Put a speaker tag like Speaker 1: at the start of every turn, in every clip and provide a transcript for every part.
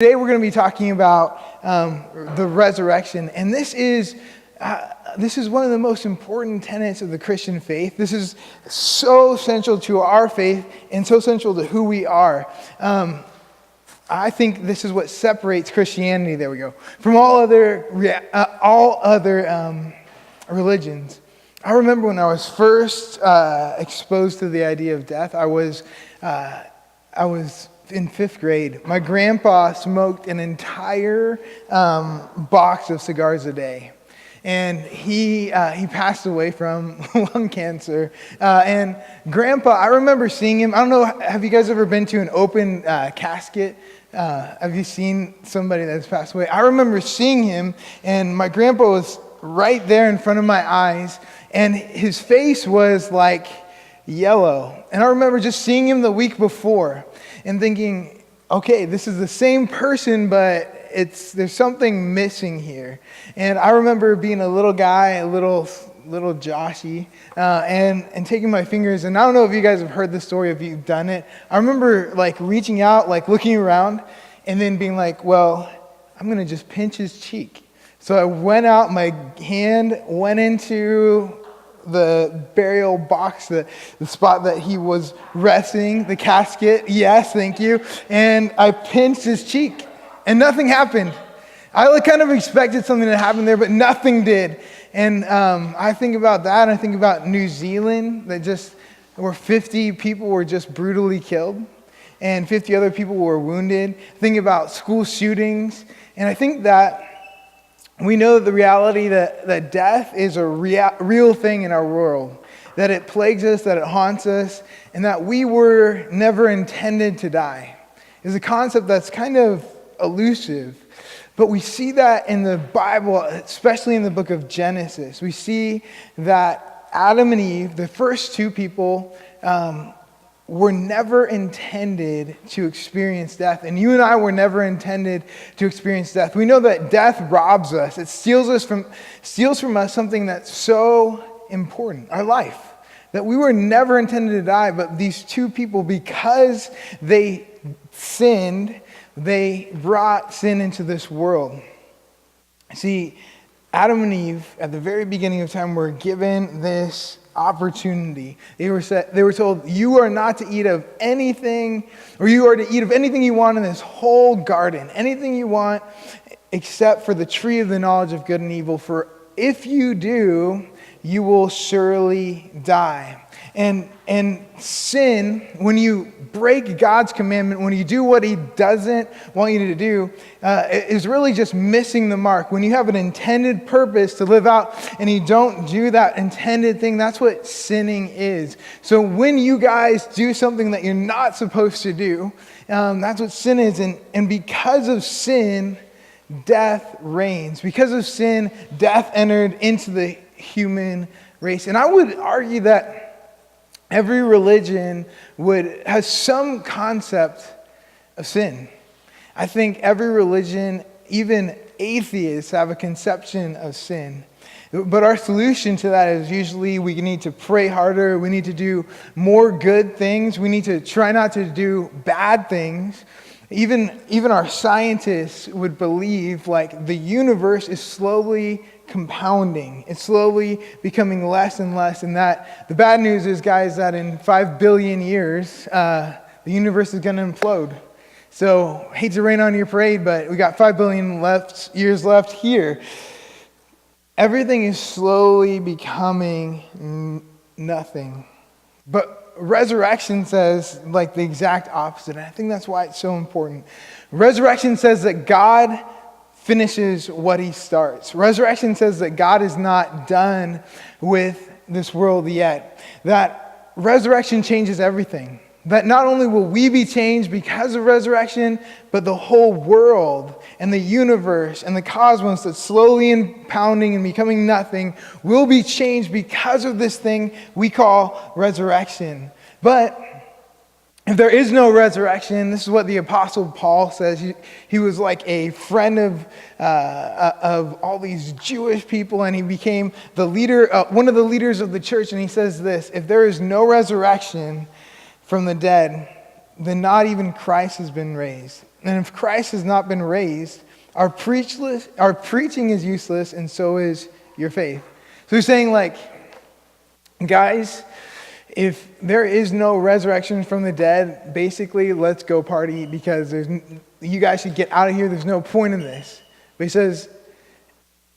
Speaker 1: Today we're going to be talking about the resurrection, and this is one of the most important tenets of the Christian faith. This is so central to our faith and so central to who we are. I think this is what separates Christianity, there we go, from all other religions. I remember when I was first exposed to the idea of death. I was in fifth grade. My grandpa smoked an entire box of cigars a day. And he passed away from lung cancer. And Grandpa, I remember seeing him. I don't know, have you guys ever been to an open casket? Have you seen somebody that's passed away? I remember seeing him, and my grandpa was right there in front of my eyes, and his face was like yellow. And I remember just seeing him the week before and thinking, okay, this is the same person, but there's something missing here. And I remember being a little guy, a little Joshy, and taking my fingers, and I don't know if you guys have heard this story, if you've done it. I remember like reaching out, like looking around, and then being like, well, I'm going to just pinch his cheek. So I went out, my hand went into the burial box, the spot that he was resting, the casket, yes, thank you, and I pinched his cheek, and nothing happened. I kind of expected something to happen there, but nothing did. And I think about that, and I think about New Zealand, where 50 people were just brutally killed, and 50 other people were wounded. Think about school shootings, and I think that we know the reality that death is a real thing in our world, that it plagues us, that it haunts us, and that we were never intended to die. It's a concept that's kind of elusive, but we see that in the Bible, especially in the book of Genesis. We see that Adam and Eve, the first two people, were never intended to experience death. And you and I were never intended to experience death. We know that death robs us. It steals from us something that's so important, our life. That we were never intended to die, but these two people, because they sinned, they brought sin into this world. See, Adam and Eve, at the very beginning of time, were given this opportunity. They were told, you are not to eat of anything, or you are to eat of anything you want in this whole garden, anything you want, except for the tree of the knowledge of good and evil, for if you do, you will surely die. And sin, when you break God's commandment, when you do what he doesn't want you to do, is really just missing the mark. When you have an intended purpose to live out and you don't do that intended thing, that's what sinning is. So when you guys do something that you're not supposed to do, that's what sin is. And because of sin, death reigns. Because of sin, death entered into the human race. And I would argue that every religion has some concept of sin. I think every religion, even atheists, have a conception of sin. But our solution to that is usually we need to pray harder, we need to do more good things, we need to try not to do bad things. Even our scientists would believe like the universe is slowly compounding. It's slowly becoming less and less, and that the bad news is, guys, that in 5 billion years, the universe is going to implode. So, hate to rain on your parade, but we got 5 billion years left here. Everything is slowly becoming nothing. But resurrection says like the exact opposite, and I think that's why it's so important. Resurrection says that God finishes what he starts. Resurrection says that God is not done with this world yet. That resurrection changes everything. That not only will we be changed because of resurrection, but the whole world and the universe and the cosmos that's slowly impounding and becoming nothing will be changed because of this thing we call resurrection. But if there is no resurrection, this is what the Apostle Paul says. He was like a friend of all these Jewish people, and he became the leader, one of the leaders of the church. And he says this: if there is no resurrection from the dead, then not even Christ has been raised. And if Christ has not been raised, our preaching is useless, and so is your faith. So he's saying, like, guys, if there is no resurrection from the dead, basically, let's go party, because you guys should get out of here. There's no point in this. But he says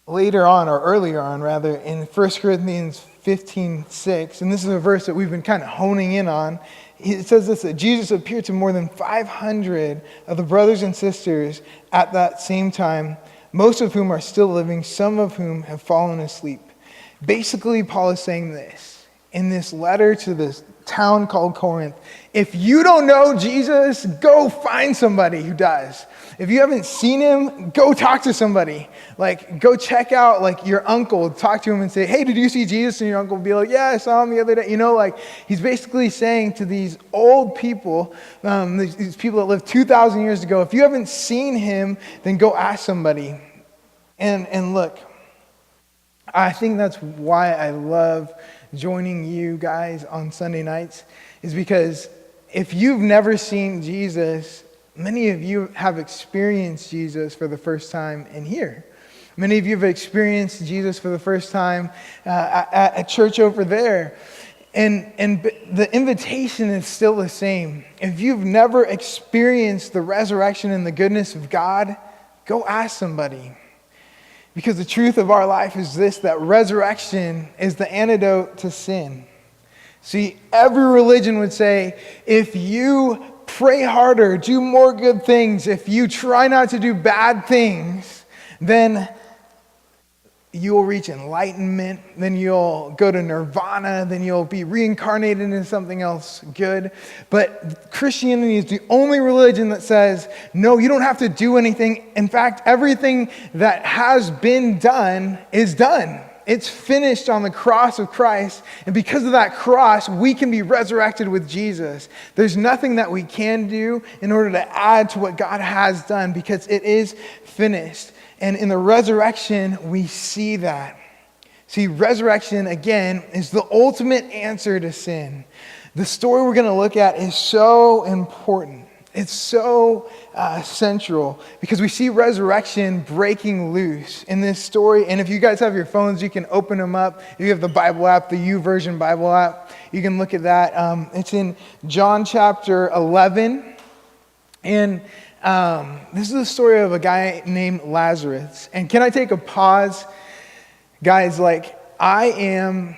Speaker 1: later on, or earlier on rather, in 1 Corinthians 15:6, and this is a verse that we've been kind of honing in on. It says this, that Jesus appeared to more than 500 of the brothers and sisters at that same time, most of whom are still living, some of whom have fallen asleep. Basically, Paul is saying this in this letter to this town called Corinth: if you don't know Jesus, go find somebody who does. If you haven't seen him, go talk to somebody. Like, go check out, like, your uncle. Talk to him and say, hey, did you see Jesus? And your uncle will be like, yeah, I saw him the other day. You know, like, he's basically saying to these old people, these people that lived 2,000 years ago, if you haven't seen him, then go ask somebody. And look, I think that's why I love joining you guys on Sunday nights, is because if you've never seen Jesus, many of you have experienced Jesus for the first time in here. Many of you have experienced Jesus for the first time at church over there. And the invitation is still the same. If you've never experienced the resurrection and the goodness of God, go ask somebody. Because the truth of our life is this, that resurrection is the antidote to sin. See, every religion would say, if you pray harder, do more good things, if you try not to do bad things, then you'll reach enlightenment, then you'll go to nirvana, then you'll be reincarnated into something else good. But Christianity is the only religion that says, no, you don't have to do anything. In fact, everything that has been done is done. It's finished on the cross of Christ. And because of that cross, we can be resurrected with Jesus. There's nothing that we can do in order to add to what God has done, because it is finished. And in the resurrection, we see that. See, resurrection, again, is the ultimate answer to sin. The story we're going to look at is so important. It's so central, because we see resurrection breaking loose in this story. And if you guys have your phones, you can open them up. If you have the Bible app, the YouVersion Bible app, you can look at that. It's in John chapter 11. And this is the story of a guy named Lazarus. And can I take a pause? Guys, like, I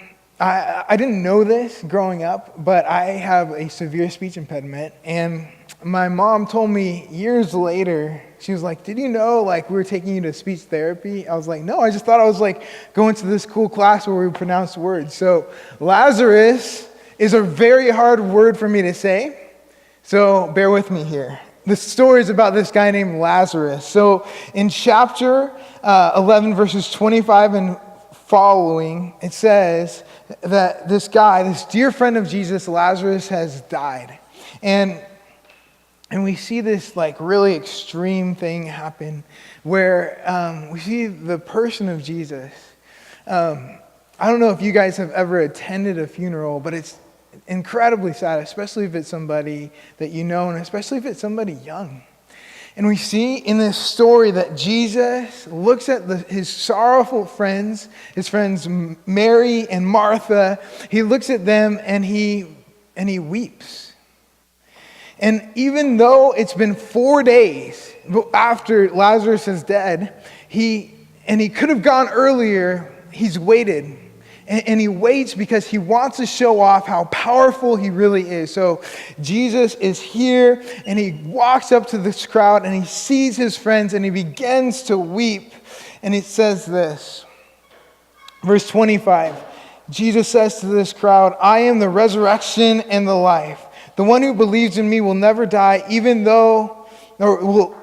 Speaker 1: didn't know this growing up, but I have a severe speech impediment. And my mom told me years later, she was like, did you know, like, we were taking you to speech therapy? I was like, no, I just thought I was, like, going to this cool class where we pronounce words. So Lazarus is a very hard word for me to say, so bear with me here. The story is about this guy named Lazarus. So in chapter 11, verses 25 and following, it says that this guy, this dear friend of Jesus, Lazarus, has died. And we see this, like, really extreme thing happen where we see the person of Jesus. I don't know if you guys have ever attended a funeral, but it's incredibly sad, especially if it's somebody that you know, and especially if it's somebody young. And we see in this story that Jesus looks at his sorrowful friends, his friends Mary and Martha. He looks at them and he weeps. And even though it's been 4 days after Lazarus is dead, he could have gone earlier, he's waited. And he waits because he wants to show off how powerful he really is. So Jesus is here, and he walks up to this crowd, and he sees his friends, and he begins to weep. And it says this, verse 25, Jesus says to this crowd, I am the resurrection and the life. The one who believes in me will never die, the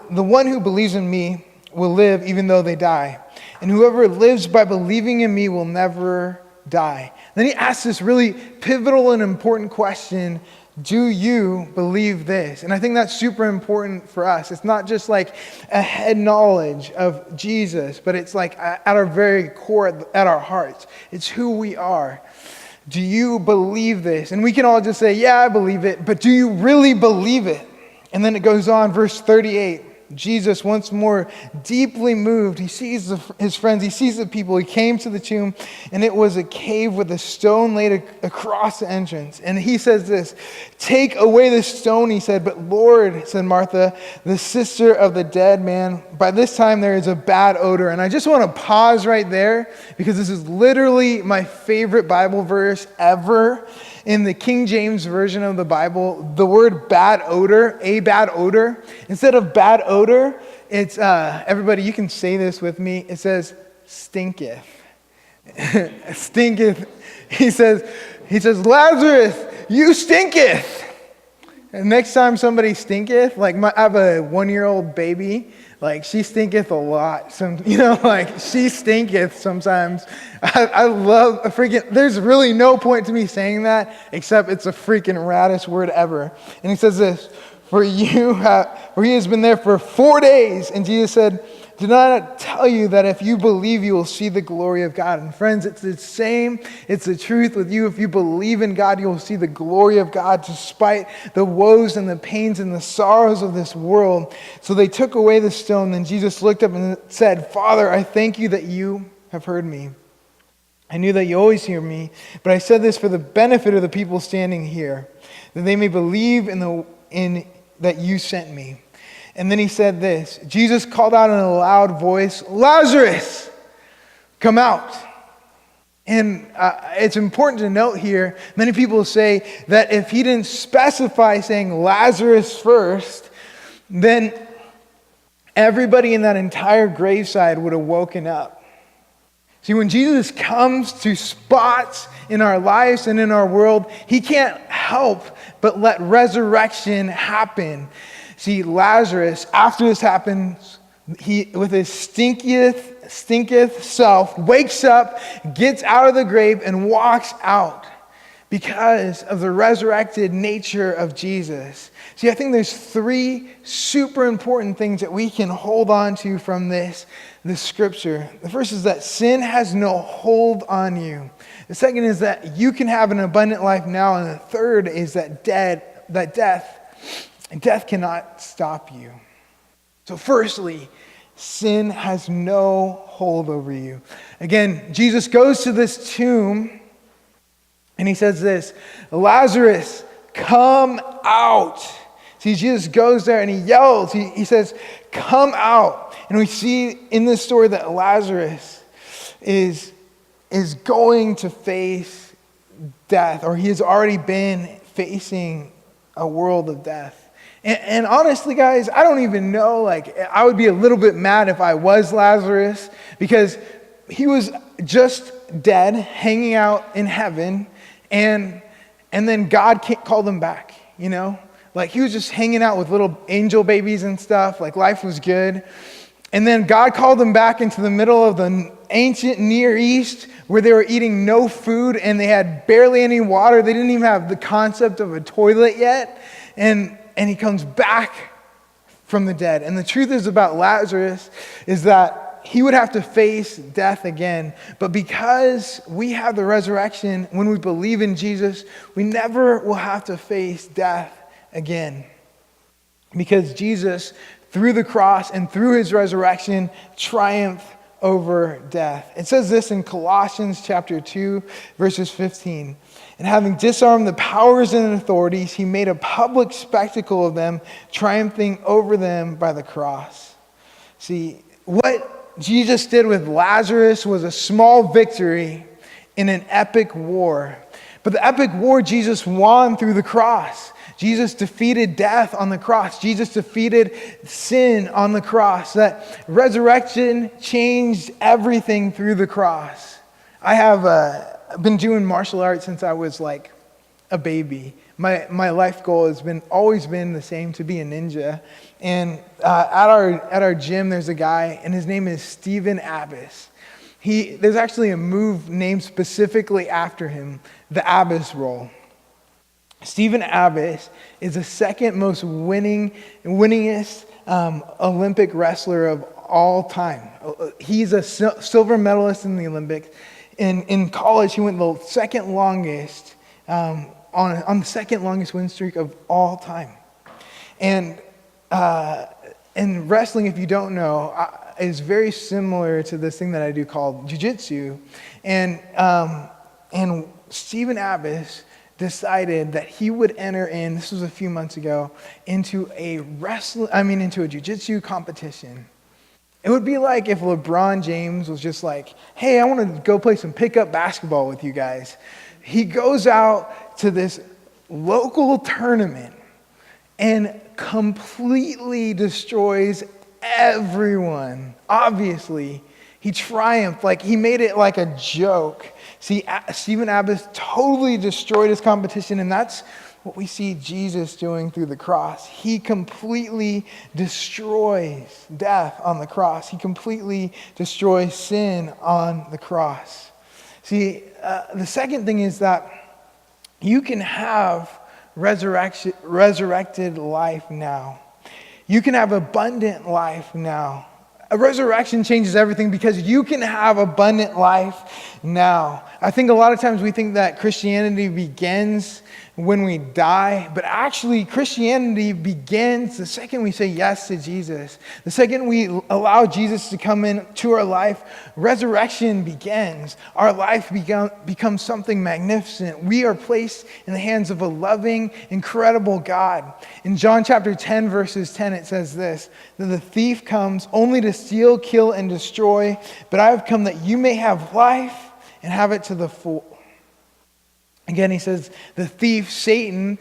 Speaker 1: one who believes in me will live even though they die. And whoever lives by believing in me will never die. Then he asks this really pivotal and important question: do you believe this? And I think that's super important for us. It's not just like a head knowledge of Jesus, but it's like at our very core, at our hearts. It's who we are. Do you believe this? And we can all just say, yeah, I believe it, but do you really believe it? And then it goes on, verse 38. Jesus, once more deeply moved, he sees his friends, he sees the people. He came to the tomb, and it was a cave with a stone laid across the entrance. And he says this, "Take away the stone," he said. "But Lord," said Martha, the sister of the dead man, "by this time there is a bad odor." And I just want to pause right there, because this is literally my favorite Bible verse ever. In the King James Version of the Bible, the word bad odor, a bad odor, instead of bad odor, it's, everybody, you can say this with me. It says, stinketh. Stinketh. He says, "Lazarus, you stinketh." And next time somebody stinketh, like I have a 1-year-old baby, like she stinketh a lot. She stinketh sometimes. I love there's really no point to me saying that, except it's a freaking raddest word ever. And he says this, for he has been there for 4 days. And Jesus said, "Did I not tell you that if you believe, you will see the glory of God?" And friends, it's the same. It's the truth with you. If you believe in God, you will see the glory of God despite the woes and the pains and the sorrows of this world. So they took away the stone. Then Jesus looked up and said, "Father, I thank you that you have heard me. I knew that you always hear me, but I said this for the benefit of the people standing here, that they may believe in that you sent me." And then he said this, Jesus called out in a loud voice, "Lazarus, come out." And it's important to note here, many people say that if he didn't specify saying Lazarus first, then everybody in that entire graveside would have woken up. See, when Jesus comes to spots in our lives and in our world, he can't help but let resurrection happen. See, Lazarus, after this happens, he, with his stinketh self, wakes up, gets out of the grave, and walks out because of the resurrected nature of Jesus. See, I think there's 3 super important things that we can hold on to from this scripture. The first is that sin has no hold on you. The second is that you can have an abundant life now. And the third is that death cannot stop you. So firstly, sin has no hold over you. Again, Jesus goes to this tomb and he says this, "Lazarus, come out." See, Jesus goes there and he yells. He says, "Come out." And we see in this story that Lazarus is going to face death, or he has already been facing a world of death. And honestly, guys, I don't even know, I would be a little bit mad if I was Lazarus, because he was just dead, hanging out in heaven, and then God called him back, he was just hanging out with little angel babies and stuff, life was good. And then God called him back into the middle of the ancient Near East, where they were eating no food and they had barely any water. They didn't even have the concept of a toilet yet. And he comes back from the dead. And the truth is about Lazarus is that he would have to face death again. But because we have the resurrection, when we believe in Jesus, we never will have to face death again. Because Jesus, through the cross and through his resurrection, triumphed over death. It says this in Colossians chapter 2, verses 15. "And having disarmed the powers and authorities, he made a public spectacle of them, triumphing over them by the cross." See, what Jesus did with Lazarus was a small victory in an epic war. But the epic war Jesus won through the cross. Jesus defeated death on the cross. Jesus defeated sin on the cross. That resurrection changed everything through the cross. I have been doing martial arts since I was a baby. My life goal has always been the same, to be a ninja. And at our gym, there's a guy, and his name is Stephen Abbas. There's actually a move named specifically after him, the Abbas roll. Stephen Abbas is the second most winningest Olympic wrestler of all time. He's a silver medalist in the Olympics. In college, he went the second longest on the second longest win streak of all time. And wrestling, if you don't know, is very similar to this thing that I do called jiu-jitsu. And Stephen Abbas decided that he would enter in, this was a few months ago, into a jiu-jitsu competition. It would be like if LeBron James was just like, hey, I want to go play some pickup basketball with you guys. He goes out to this local tournament and completely destroys everyone. Obviously, he triumphed. Like, he made it like a joke. See, Stephen Abbas totally destroyed his competition, and that's what we see Jesus doing through the cross. He completely destroys death on the cross. He completely destroys sin on the cross. See, the second thing is that you can have resurrected life now. You can have abundant life now. A resurrection changes everything because you can have abundant life now. I think a lot of times we think that Christianity begins when we die, but actually Christianity begins the second we say yes to Jesus. The second we allow Jesus to come into our life, resurrection begins. Our life becomes something magnificent. We are placed in the hands of a loving, incredible God. In John chapter 10, verses 10, it says this, that the thief comes only to steal, kill, and destroy, but I have come that you may have life and have it to the full. Again, he says, the thief, Satan,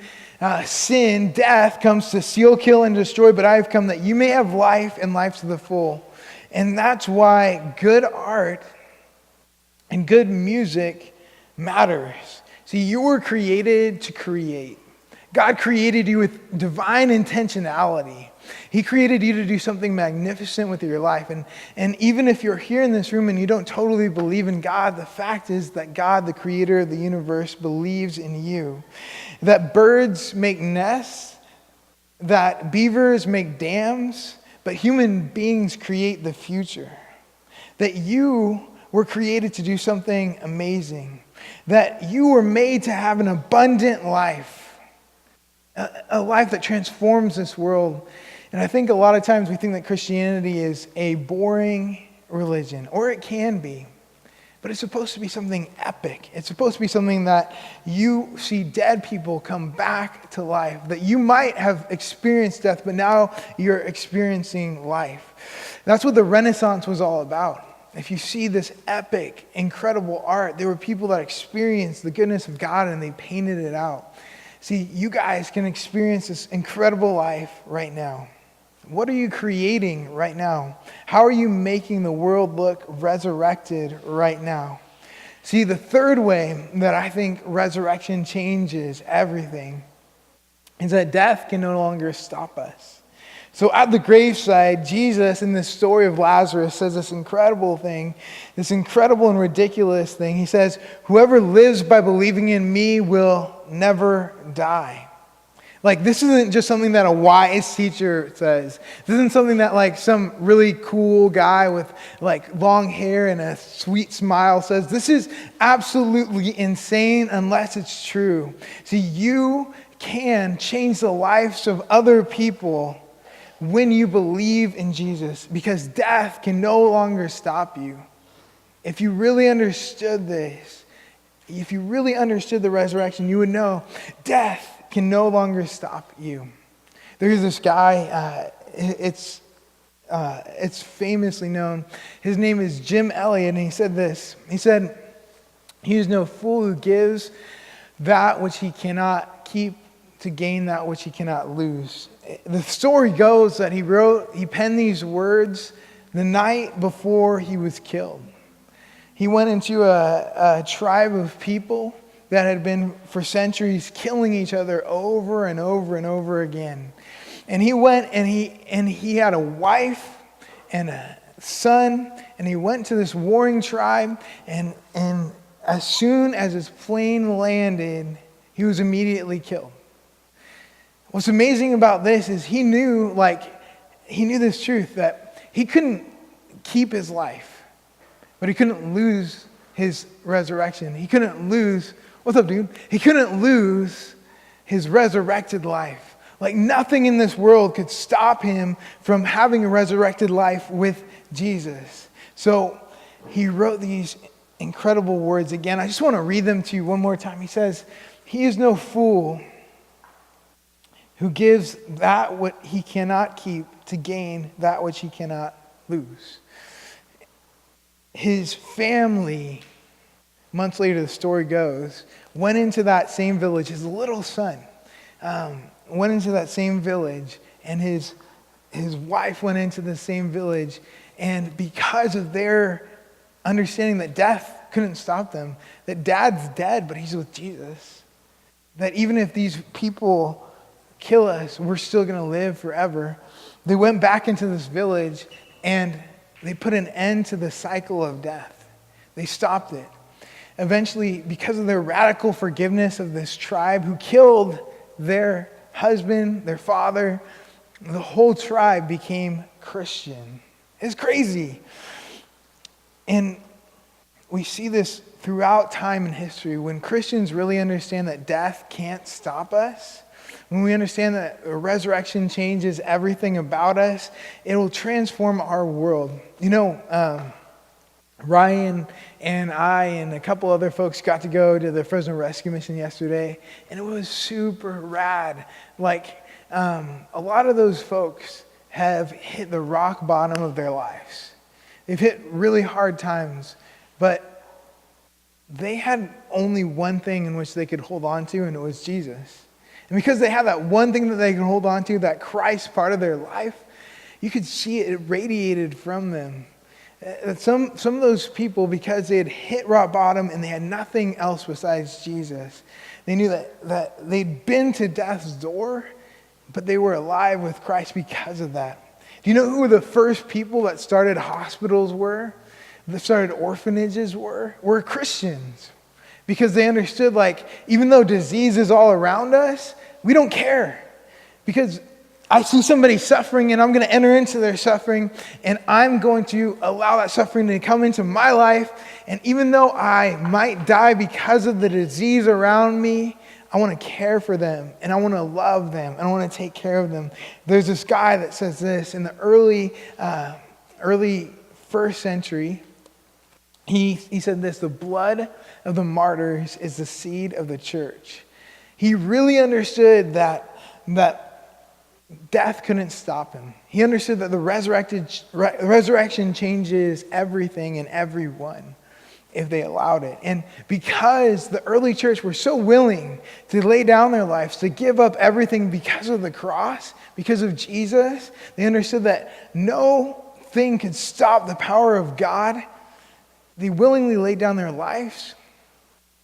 Speaker 1: sin, death, comes to steal, kill, and destroy, but I have come that you may have life and life to the full. And that's why good art and good music matters. See, you were created to create. God created you with divine intentionality. He created you to do something magnificent with your life. And even if you're here in this room and you don't totally believe in God, the fact is that God, the creator of the universe, believes in you. That birds make nests, that beavers make dams, but human beings create the future. That you were created to do something amazing. That you were made to have an abundant life. A life that transforms this world. And I think a lot of times we think that Christianity is a boring religion, or it can be. But it's supposed to be something epic. It's supposed to be something that you see dead people come back to life, that you might have experienced death, but now you're experiencing life. That's what the Renaissance was all about. If you see this epic, incredible art, there were people that experienced the goodness of God and they painted it out. See, you guys can experience this incredible life right now. What are you creating right now? How are you making the world look resurrected right now? See, the third way that I think resurrection changes everything is that death can no longer stop us. So at the graveside, Jesus, in this story of Lazarus, says this incredible thing, this incredible and ridiculous thing. He says, whoever lives by believing in me will never die. Like, this isn't just something that a wise teacher says. This isn't something that like some really cool guy with like long hair and a sweet smile says. This is absolutely insane unless it's true. See, you can change the lives of other people when you believe in Jesus, because death can no longer stop you. If you really understood this, if you really understood the resurrection, you would know death can no longer stop you. There's this guy, it's famously known. His name is Jim Elliot, and he said this. He said, "He is no fool who gives that which he cannot keep to gain that which he cannot lose." The story goes that he penned these words the night before he was killed. He went into a tribe of people that had been for centuries killing each other over and over and over again. And he went and he had a wife and a son, and he went to this warring tribe, and as soon as his plane landed, he was immediately killed. What's amazing about this is he knew this truth, that he couldn't keep his life, but he couldn't lose his resurrection. He couldn't lose, what's up, dude? He couldn't lose his resurrected life. Like nothing in this world could stop him from having a resurrected life with Jesus. So he wrote these incredible words again. I just want to read them to you one more time. He says, "He is no fool who gives that what he cannot keep to gain that which he cannot lose." His family, months later the story goes, went into that same village. His little son went into that same village, and his wife went into the same village. And because of their understanding that death couldn't stop them, that dad's dead, but he's with Jesus, that even if these people kill us, we're still going to live forever, they went back into this village and they put an end to the cycle of death. They stopped it. Eventually, because of their radical forgiveness of this tribe who killed their husband, their father, the whole tribe became Christian. It's crazy. And we see this throughout time and history. When Christians really understand that death can't stop us, when we understand that a resurrection changes everything about us, it will transform our world. You know, Ryan and I and a couple other folks got to go to the Fresno Rescue Mission yesterday, and it was super rad. Like, a lot of those folks have hit the rock bottom of their lives. They've hit really hard times, but they had only one thing in which they could hold on to, and it was Jesus. And because they had that one thing that they could hold on to, that Christ part of their life, you could see it radiated from them. Some of those people, because they had hit rock bottom and they had nothing else besides Jesus, they knew that they'd been to death's door, but they were alive with Christ because of that. Do you know who the first people that started hospitals were? That started orphanages were Christians. Because they understood, like, even though disease is all around us, we don't care. Because I see somebody suffering and I'm going to enter into their suffering and I'm going to allow that suffering to come into my life. And even though I might die because of the disease around me, I want to care for them and I want to love them and I want to take care of them. There's this guy that says this in the early first century. He said this: the blood of the martyrs is the seed of the church. He really understood that death couldn't stop him. He understood that the resurrection changes everything and everyone if they allowed it. And because the early church were so willing to lay down their lives, to give up everything because of the cross, because of Jesus, they understood that no thing could stop the power of God. They willingly laid down their lives,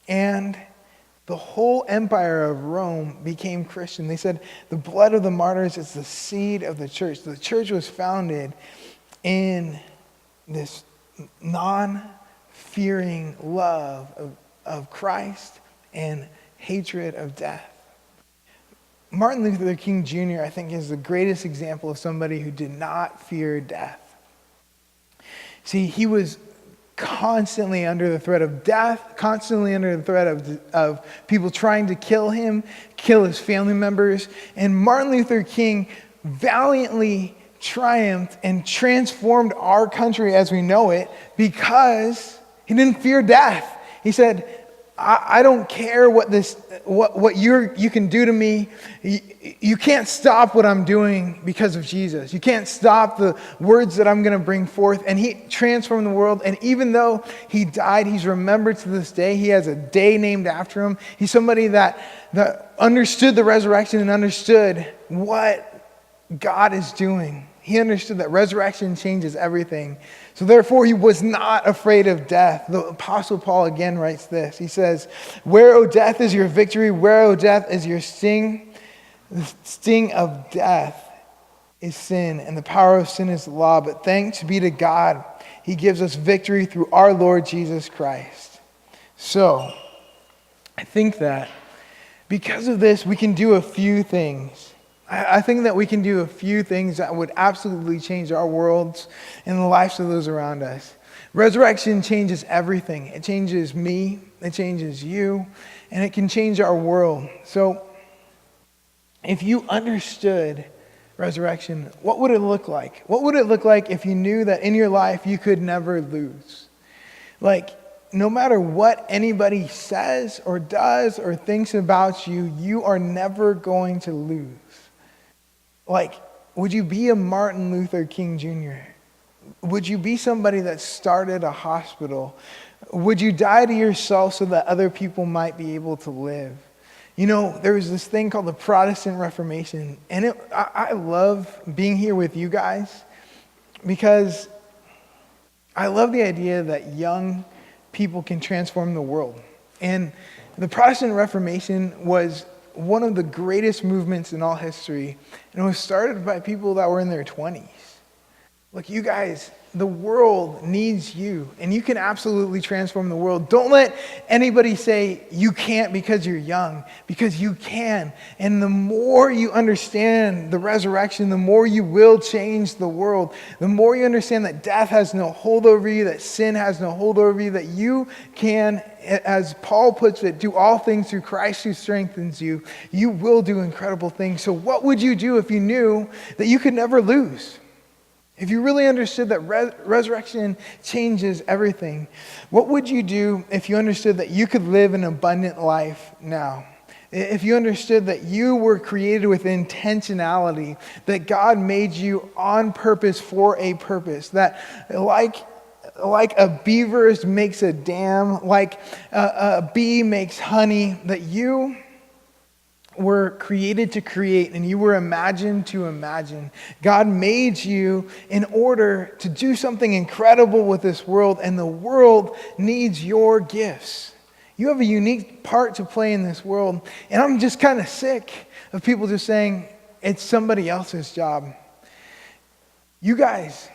Speaker 1: and the whole empire of Rome became Christian. They said the blood of the martyrs is the seed of the church. The church was founded in this non-fearing love of Christ and hatred of death. Martin Luther King Jr., I think, is the greatest example of somebody who did not fear death. See, he was constantly under the threat of death, constantly under the threat of people trying to kill him, kill his family members. And Martin Luther King valiantly triumphed and transformed our country as we know it because he didn't fear death. He said, I don't care what you can do to me. You can't stop what I'm doing because of Jesus. You can't stop the words that I'm going to bring forth. And he transformed the world. And even though he died, he's remembered to this day. He has a day named after him. He's somebody that understood the resurrection and understood what God is doing. He understood that resurrection changes everything. So therefore, he was not afraid of death. The Apostle Paul again writes this. He says, "Where, O death, is your victory? Where, O death, is your sting? The sting of death is sin, and the power of sin is the law. But thanks be to God, he gives us victory through our Lord Jesus Christ." So, I think that because of this, we can do a few things. I think that we can do a few things that would absolutely change our worlds and the lives of those around us. Resurrection changes everything. It changes me, it changes you, and it can change our world. So if you understood resurrection, what would it look like? What would it look like if you knew that in your life you could never lose? Like, no matter what anybody says or does or thinks about you, you are never going to lose. Like, would you be a Martin Luther King Jr.? Would you be somebody that started a hospital? Would you die to yourself so that other people might be able to live? You know, there was this thing called the Protestant Reformation, and I love being here with you guys because I love the idea that young people can transform the world. And the Protestant Reformation was one of the greatest movements in all history, and it was started by people that were in their 20s. Look, you guys, the world needs you, and you can absolutely transform the world. Don't let anybody say you can't because you're young, because you can. And the more you understand the resurrection, the more you will change the world. The more you understand that death has no hold over you, that sin has no hold over you, that you can, as Paul puts it, do all things through Christ who strengthens you. You will do incredible things. So what would you do if you knew that you could never lose? If you really understood that resurrection changes everything, what would you do if you understood that you could live an abundant life now? If you understood that you were created with intentionality, that God made you on purpose for a purpose, that like a beaver makes a dam, like a bee makes honey, that you were created to create and you were imagined to imagine. God made you in order to do something incredible with this world, and the world needs your gifts. You have a unique part to play in this world, and I'm just kind of sick of people just saying it's somebody else's job. You guys,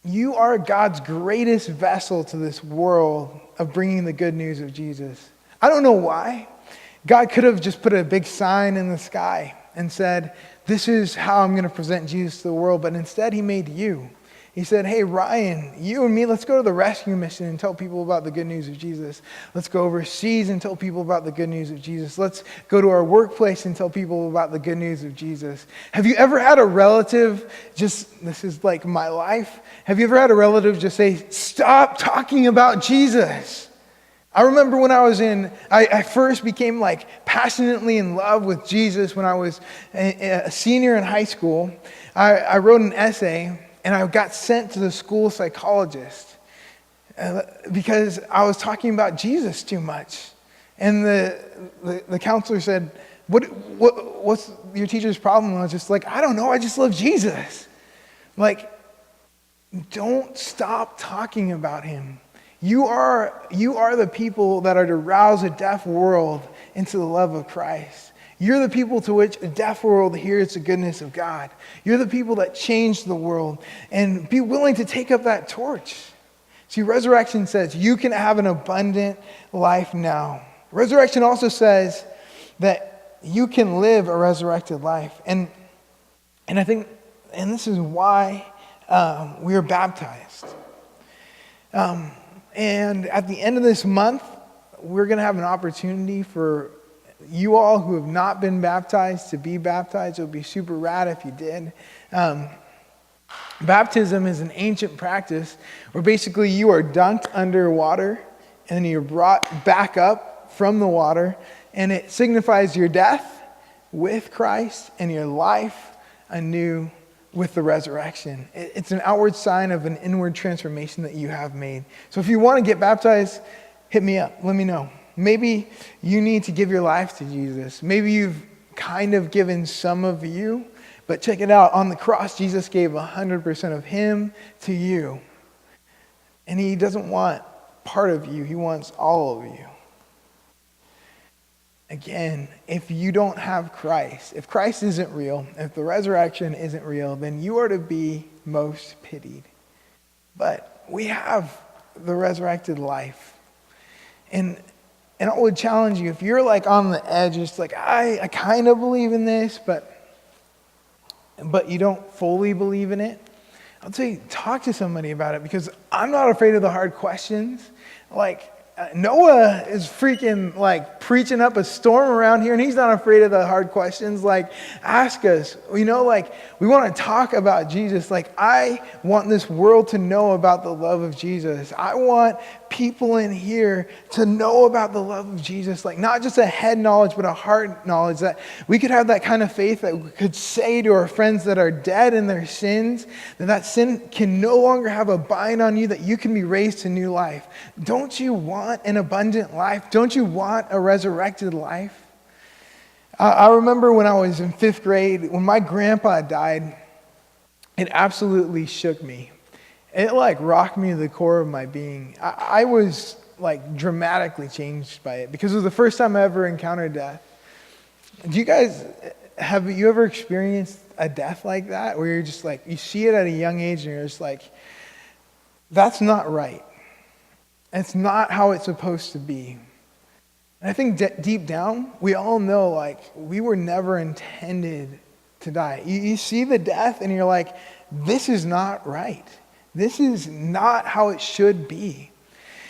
Speaker 1: you are God's greatest vessel to this world of bringing the good news of Jesus. I don't know why. God could have just put a big sign in the sky and said, this is how I'm going to present Jesus to the world. But instead, he made you. He said, hey, Ryan, you and me, let's go to the rescue mission and tell people about the good news of Jesus. Let's go overseas and tell people about the good news of Jesus. Let's go to our workplace and tell people about the good news of Jesus. Have you ever had a relative this is like my life. Have you ever had a relative just say, stop talking about Jesus? I remember when I first became like passionately in love with Jesus when I was a senior in high school. I wrote an essay and I got sent to the school psychologist because I was talking about Jesus too much. And the counselor said, what's your teacher's problem? And I was just like, I don't know, I just love Jesus. Like, don't stop talking about him. You are the people that are to rouse a deaf world into the love of Christ. You're the people to which a deaf world hears the goodness of God. You're the people that change the world, and be willing to take up that torch. See, resurrection says you can have an abundant life now. Resurrection also says that you can live a resurrected life. And I think, and this is why we are baptized. And at the end of this month, we're going to have an opportunity for you all who have not been baptized to be baptized. It would be super rad if you did. Baptism is an ancient practice where basically you are dunked under water and then you're brought back up from the water, and it signifies your death with Christ and your life anew with the resurrection. It's an outward sign of an inward transformation that you have made. So if you want to get baptized, hit me up. Let me know. Maybe you need to give your life to Jesus. Maybe you've kind of given some of you, but check it out. On the cross, Jesus gave 100% of him to you. And he doesn't want part of you. He wants all of you. Again, if you don't have Christ, if Christ isn't real, if the resurrection isn't real, then you are to be most pitied. But we have the resurrected life. And I would challenge you, if you're like on the edge, it's like, I kind of believe in this, but you don't fully believe in it, I'd say talk to somebody about it, because I'm not afraid of the hard questions. Like, Noah is freaking like preaching up a storm around here, and he's not afraid of the hard questions. Like, ask us. Like, we want to talk about Jesus. Like, I want this world to know about the love of Jesus. I want people in here to know about the love of Jesus. Like, not just a head knowledge, but a heart knowledge, that we could have that kind of faith that we could say to our friends that are dead in their sins, that sin can no longer have a bind on you, that you can be raised to new life. Don't you want an abundant life? Don't you want a resurrected life? I remember when I was in 5th grade, when my grandpa died, it absolutely shook me. It like rocked me to the core of my being. I was like dramatically changed by it because it was the first time I ever encountered death. Have you ever experienced a death like that, where you're just like, you see it at a young age and you're just like, that's not right. It's not how it's supposed to be. And I think deep down, we all know, like, we were never intended to die. You see the death and you're like, this is not right. This is not how it should be.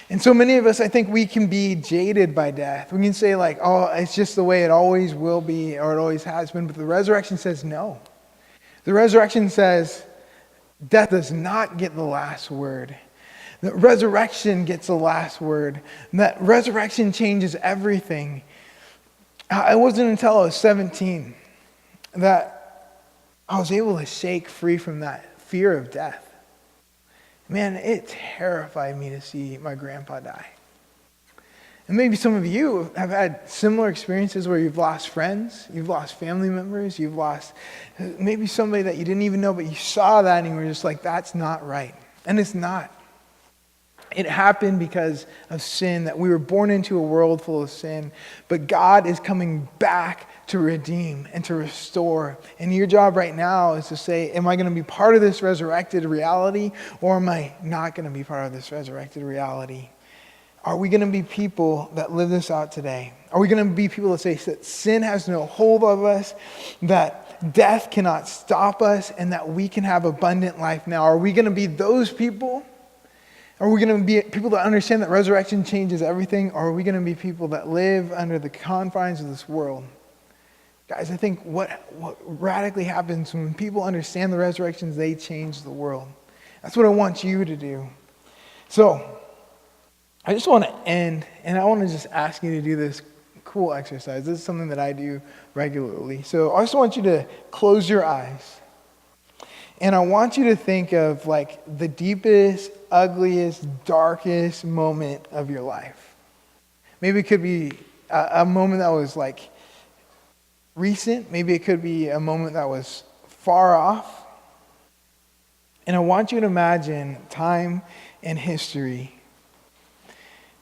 Speaker 1: And so many of us, I think we can be jaded by death. We can say like, oh, it's just the way it always will be, or it always has been. But the resurrection says no. The resurrection says death does not get the last word. The resurrection gets the last word. And that resurrection changes everything. It wasn't until I was 17 that I was able to shake free from that fear of death. Man, it terrified me to see my grandpa die. And maybe some of you have had similar experiences where you've lost friends, you've lost family members, you've lost maybe somebody that you didn't even know, but you saw that and you were just like, that's not right. And it's not. It happened because of sin, that we were born into a world full of sin. But God is coming back to redeem and to restore. And your job right now is to say, am I going to be part of this resurrected reality, or am I not going to be part of this resurrected reality? Are we going to be people that live this out today? Are we going to be people that say that sin has no hold of us, that death cannot stop us, and that we can have abundant life now? Are we going to be those people? Are we going to be people that understand that resurrection changes everything? Or are we going to be people that live under the confines of this world? Guys, I think what radically happens when people understand the resurrections, they change the world. That's what I want you to do. So, I just want to end, and I want to just ask you to do this cool exercise. This is something that I do regularly. So, I just want you to close your eyes. And I want you to think of like the deepest, ugliest, darkest moment of your life. Maybe it could be a moment that was like recent. Maybe it could be a moment that was far off. And I want you to imagine time and history.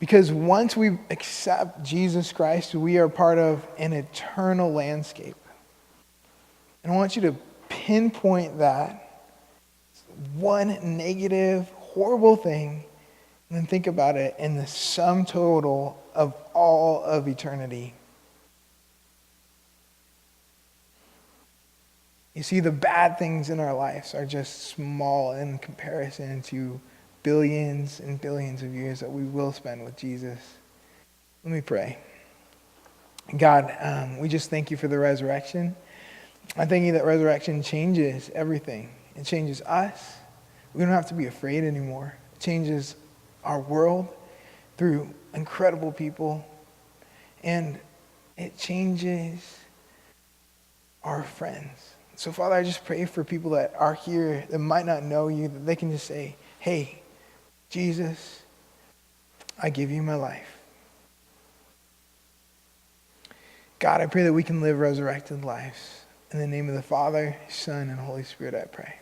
Speaker 1: Because once we accept Jesus Christ, we are part of an eternal landscape. And I want you to pinpoint that one negative, horrible thing, and then think about it in the sum total of all of eternity. You see, the bad things in our lives are just small in comparison to billions and billions of years that we will spend with Jesus. Let me pray. God, we just thank you for the resurrection. I thank you that resurrection changes everything. It changes us. We don't have to be afraid anymore. It changes our world through incredible people. And it changes our friends. So, Father, I just pray for people that are here that might not know you, that they can just say, hey, Jesus, I give you my life. God, I pray that we can live resurrected lives. In the name of the Father, Son, and Holy Spirit, I pray.